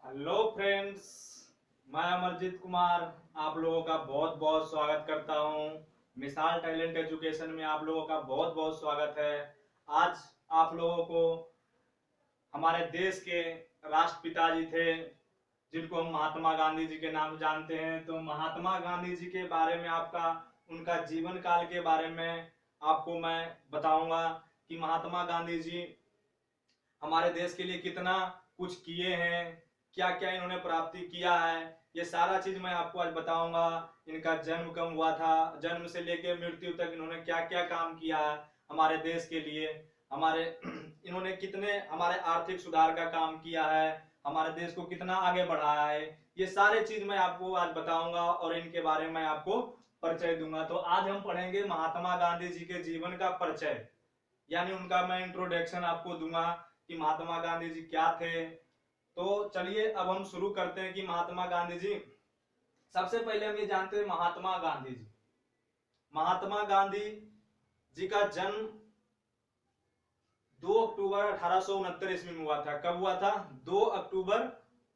Hello friends, मैं अमरजीत कुमार आप लोगों का बहुत बहुत स्वागत करता हूं। मिसाल टैलेंट एजुकेशन में आप लोगों का बहुत बहुत स्वागत है। आज आप लोगों को हमारे देश के राष्ट्रपिता जी थे जिनको हम महात्मा गांधी जी के नाम जानते हैं। तो महात्मा गांधी जी के बारे में उनका जीवन काल के बारे में आपको मैं बताऊंगा कि महात्मा गांधी जी हमारे देश के लिए कितना कुछ किए हैं, क्या क्या इन्होंने प्राप्ति किया है, ये सारा चीज मैं आपको आज बताऊंगा। इनका जन्म कब हुआ था, जन्म से लेकर मृत्यु तक इन्होंने क्या क्या काम किया है हमारे देश के लिए, हमारे इन्होंने कितने हमारे आर्थिक सुधार का काम किया है, हमारे देश को कितना आगे बढ़ाया है, ये सारे चीज मैं आपको आज बताऊंगा और इनके बारे में आपको परिचय दूंगा। तो आज हम पढ़ेंगे महात्मा गांधी जी के जीवन का परिचय, यानी उनका मैं इंट्रोडक्शन आपको दूंगा कि महात्मा गांधी जी क्या थे। तो चलिए अब हम शुरू करते हैं कि महात्मा गांधी जी, सबसे पहले हम ये जानते हैं महात्मा गांधी जी का जन्म 2 अक्टूबर 1869 ईस्वी में हुआ था। कब हुआ था? 2 अक्टूबर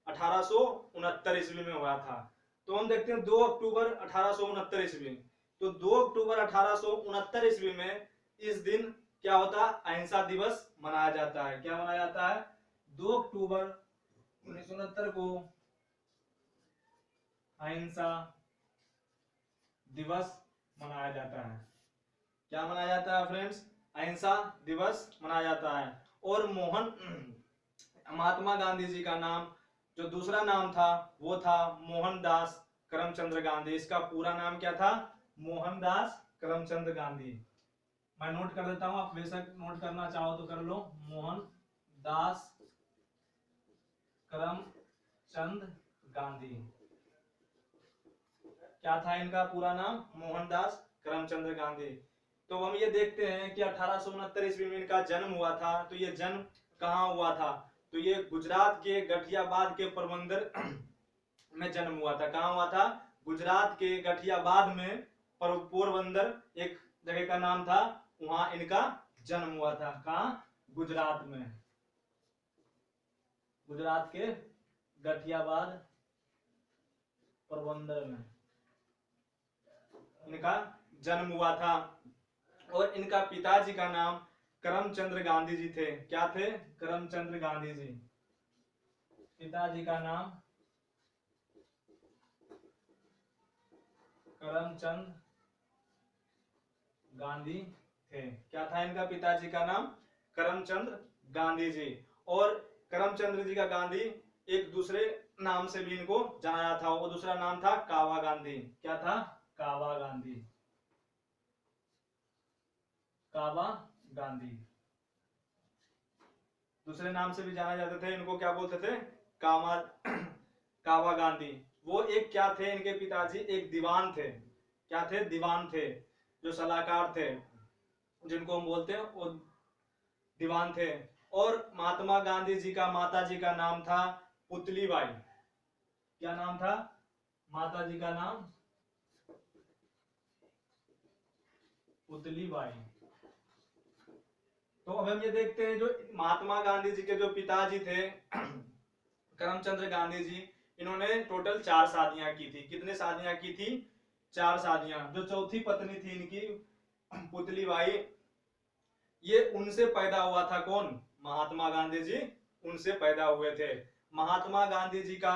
1869 ईस्वी में हुआ था। तो हम देखते हैं 2 अक्टूबर 1869 ईस्वी। तो 2 अक्टूबर 1869 ईस्वी में इस दिन क्या होता है? अहिंसा दिवस मनाया जाता है। क्या मनाया जाता है? 2 अक्टूबर 1969 को अहिंसा दिवस मनाया जाता है। क्या मनाया जाता है फ्रेंड्स? अहिंसा दिवस मनाया जाता है। और महात्मा गांधी जी का नाम, जो दूसरा नाम था वो था मोहनदास करमचंद गांधी। इसका पूरा नाम क्या था? मोहनदास करमचंद गांधी। मैं नोट कर देता हूं, आप बेशक नोट करना चाहो तो कर लो। मोहनदास करमचंद गांधी, क्या था इनका पूरा नाम? मोहनदास करमचंद गांधी। तो हम ये देखते हैं कि 1869 ईस्वी में इनका जन्म हुआ था। तो ये जन्म कहाँ हुआ था? तो ये गुजरात के गठियाबाद के पोरबंदर में जन्म हुआ था। कहाँ हुआ था? गुजरात के गठियाबाद में पोरबंदर एक जगह का नाम था, वहां इनका जन्म हुआ था। कहाँ? गुजरात में, गुजरात के गठियाबाद पोरबंदर में इनका जन्म हुआ था। और इनका पिताजी का नाम करमचंद गांधी जी थे। क्या थे? करमचंद गांधी जी। पिताजी का नाम करमचंद गांधी थे। क्या था इनका पिताजी का नाम? करमचंद गांधी जी। और करमचंद जी का गांधी एक दूसरे नाम से भी इनको जाना जाता था। वो दूसरा नाम था कावा गांधी। क्या था? कावा गांधी। कावा गांधी दूसरे नाम से भी जाना जाते थे। इनको क्या बोलते थे? कावा गांधी। वो एक क्या थे? इनके पिताजी एक दीवान थे। क्या थे? दीवान थे, जो सलाहकार थे, जिनको हम बोलते हैं वो दीवान थे। और महात्मा गांधी जी का माता जी का नाम था पुतलीबाई। क्या नाम था माता जी का? नाम पुतलीबाई। तो अब हम ये देखते हैं, जो महात्मा गांधी जी के जो पिताजी थे करमचंद गांधी जी, इन्होंने टोटल 4 शादियां की थी। कितने शादियां की थी? 4 शादियां। जो चौथी पत्नी थी इनकी पुतलीबाई, ये उनसे पैदा हुआ था। कौन? महात्मा गांधी जी उनसे पैदा हुए थे। महात्मा गांधी जी का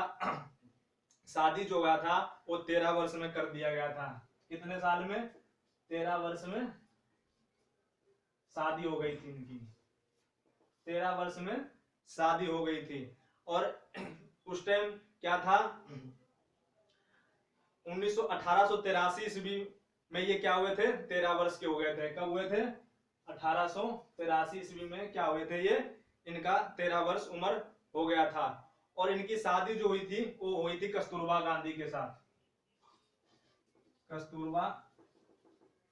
शादी जो हुआ था वो 13 वर्ष में कर दिया गया था। कितने साल में? 13 वर्ष में शादी हो गई थी इनकी। 13 वर्ष में शादी हो गई थी। और उस टाइम क्या था? 1883 ईस्वी में ये क्या हुए थे? 13 वर्ष के हो गए थे। कब हुए थे? 1883 ईस्वी में क्या हुए थे? ये इनका 13 वर्ष उम्र हो गया था। और इनकी शादी जो हुई थी वो हुई थी कस्तूरबा गांधी के साथ। कस्तूरबा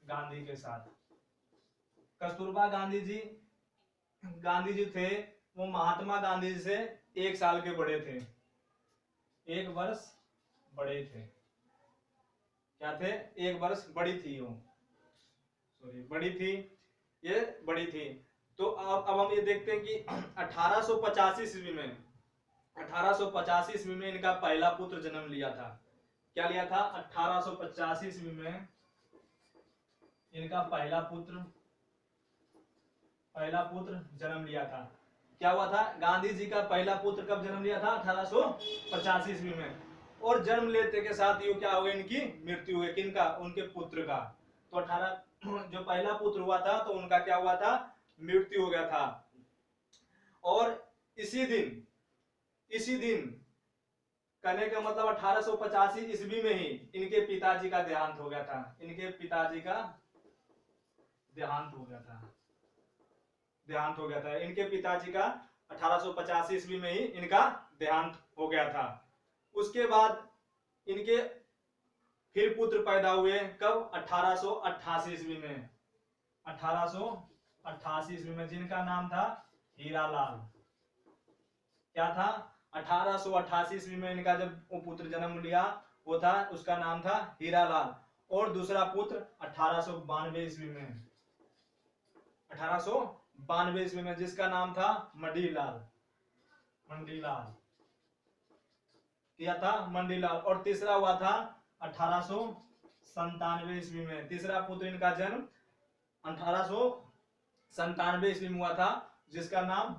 गांधी के साथ। कस्तूरबा गांधी जी थे, वो महात्मा गांधी जी से 1 साल के बड़े थे। 1 वर्ष बड़े थे। क्या थे? 1 वर्ष बड़ी थी वो, सॉरी बड़ी थी, ये बड़ी थी। तो अब हम ये देखते हैं कि 1885 ईस्वी में 1885 ईस्वी में इनका पहला पुत्र जन्म लिया था। क्या लिया था? 1885 ईस्वी में इनका पहला पुत्र जन्म लिया था। क्या हुआ था? गांधी जी का पहला पुत्र कब जन्म लिया था? 1885 ईस्वी में। और जन्म लेते के साथ ये क्या हो गया? इनकी मृत्यु हुई। किनका? उनके पुत्र का। तो 18 जो पहला पुत्र हुआ था तो उनका क्या हुआ था? मृत्यु हो गया था। और इसी दिन कहने का मतलब 1885 ईस्वी में ही इनके पिताजी का देहांत हो गया था। इनके पिताजी का देहांत हो गया था। इनके पिताजी का 1885 ईस्वी में ही इनका देहांत हो गया था। उसके बाद इनके फिर पुत्र पैदा हुए। कब? 1888 ईस्वी में। 1888 ईस्वी में, जिनका नाम था हीरालाल। क्या था? 1888 ईस्वी में इनका जब वो पुत्र जन्म लिया, वो था, उसका नाम था हीरालाल। और दूसरा पुत्र 1892 ईस्वी में, 1892 ईस्वी में, जिसका नाम था मंडीलाल। किया था मंडीलाल। और तीसरा हुआ था 1897 ईस्वी में। तीसरा पुत्र इनका जन्म 1897 ईस्वी में हुआ था, जिसका नाम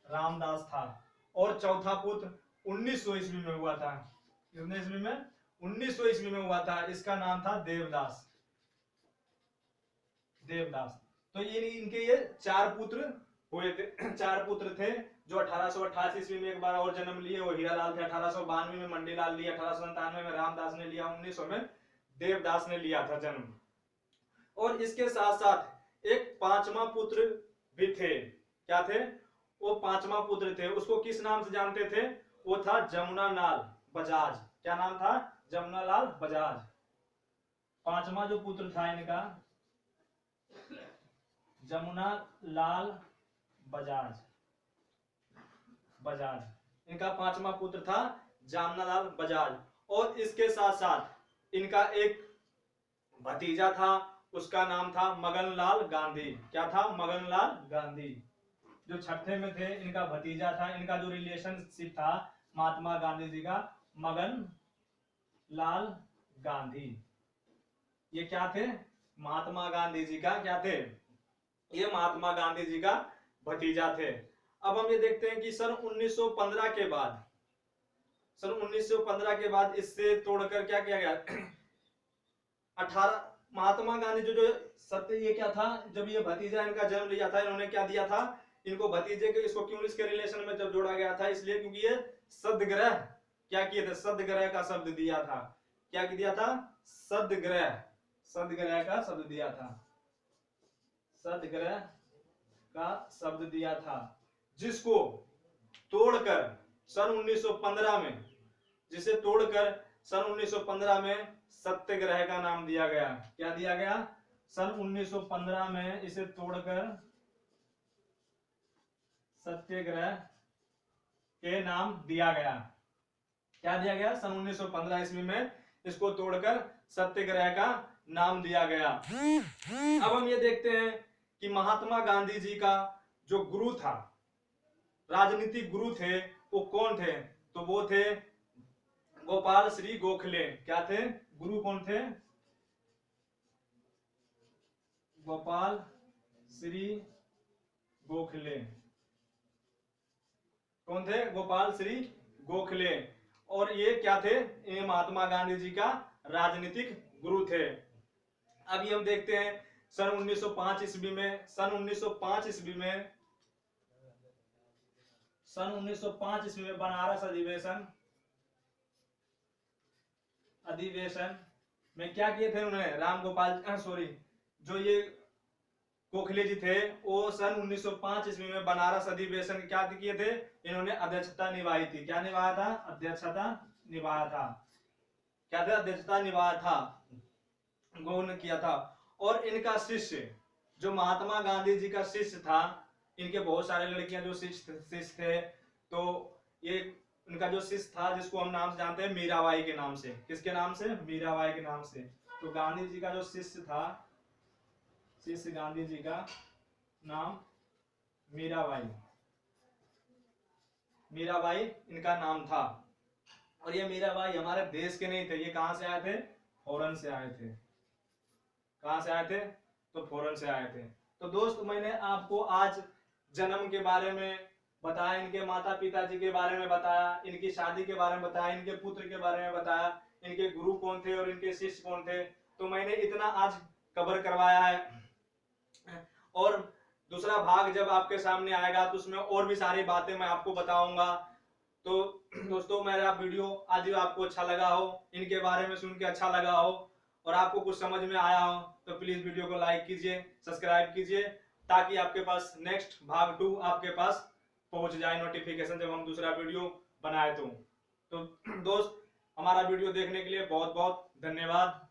रामदास था। और चौथा पुत्र 1900 ईस्वी में हुआ था। 1900 ईस्वी में हुआ था। इसका नाम था देवदास। तो ये इनके ये 4 पुत्र हुए थे। 4 पुत्र थे जो 1888 ईस्वी में एक बार और जन्म लिए। वो हीरालाल थे। 1892 में मंडीलाल लिया। 1897 में रामदास ने लिया। 1900 में देवदास ने लिया था जन्म। और इसके साथ साथ एक 5वां पुत्र भी थे। क्या थे? वो 5वां पुत्र थे। उसको किस नाम से जानते थे? वो था जमुनालाल बजाज। क्या नाम था? जमुनालाल बजाज। 5वां जो पुत्र था इनका, जमुनालाल बजाज। इनका 5वां पुत्र था जमुनालाल बजाज। और इसके साथ साथ इनका एक भतीजा था, उसका नाम था मगनलाल गांधी। क्या था? मगनलाल गांधी। जो छठे में थे, इनका भतीजा था। इनका जो रिलेशनशिप था महात्मा गांधी जी का, मगनलाल गांधी। ये क्या थे? महात्मा गांधी जी का क्या थे? ये महात्मा गांधी जी का भतीजा थे। अब हम ये देखते हैं कि सन 1915 के बाद इससे तोड़कर क्या किया गया? 18 महात्मा गांधी जो सत्य, ये क्या था? जब ये भतीजा इनका जन्म लिया था, इन्होंने क्या दिया था? इनको भतीजे के, इसको क्यों इसके रिलेशन में जब जोड़ा गया था? इसलिए क्योंकि ये सदग्रह क्या किए थे? सदग्रह का शब्द दिया था। क्या दिया था? सदग्रह का शब्द दिया था। सदग्रह का शब्द दिया था, जिसको तोड़कर सन 1915 में, जिसे तोड़कर सन 1915 में सत्याग्रह का नाम दिया गया। क्या दिया गया? सन 1915 में इसे तोड़कर सत्याग्रह के नाम दिया गया। क्या दिया गया? सन 1915 ईस्वी में इसको तोड़कर सत्याग्रह का नाम दिया गया। अब हम ये देखते हैं कि महात्मा गांधी जी का जो गुरु था, राजनीतिक गुरु थे, वो कौन थे? तो वो थे गोपाल श्री गोखले। क्या थे? गुरु कौन थे? गोपाल श्री गोखले। कौन थे? गोपाल श्री गोखले। और ये क्या थे? ये महात्मा गांधी जी का राजनीतिक गुरु थे। अभी हम देखते हैं सन 1905 ईस्वी में, सन 1905 ईस्वी में बनारस अधिवेशन में क्या किए थे उन्होंने? जो ये गोखले जी थे, वो सन 1905 ईस्वी में बनारस अधिवेशन क्या किए थे? इन्होंने अध्यक्षता निभाई थी। क्या निभाया था? अध्यक्षता निभाया था। क्या था? अध्यक्षता निभाया था, गौन किया था। और इनका शिष्य, जो महात्मा गांधी जी का शिष्य था, इनके बहुत सारे लड़कियां जो शिष्य थे, तो ये इनका जो शिष्य था, जिसको हम नाम से जानते हैं मीराबाई के नाम से। किसके नाम से? मीराबाई के नाम से। तो गांधी जी का जो शिष्य था, शिष्य गांधी जी का नाम मीराबाई। मीराबाई इनका नाम था। और ये मीराबाई हमारे देश के नहीं थे, ये कहां से आए थे? फॉरेन से आए थे। कहां से आए थे? तो फॉरेन से आए थे। तो दोस्त मैंने आपको आज जन्म के बारे में बताया, इनके माता पिताजी के बारे में बताया, इनकी शादी के बारे में बताया, इनके पुत्र के बारे में बताया, इनके गुरु कौन थे और इनके शिष्य कौन थे। तो मैंने इतना आज कवर करवाया है। और दूसरा भाग जब आपके सामने आएगा तो उसमें और भी सारी बातें मैं आपको बताऊंगा। तो दोस्तों मेरा वीडियो आज आपको अच्छा लगा हो, इनके बारे में सुन के अच्छा लगा हो और आपको कुछ समझ में आया हो तो प्लीज वीडियो को लाइक कीजिए, सब्सक्राइब कीजिए, ताकि आपके पास नेक्स्ट भाग 2 आपके पास पहुंच जाए नोटिफिकेशन जब हम दूसरा वीडियो बनाए तो दोस्त हमारा वीडियो देखने के लिए बहुत बहुत धन्यवाद।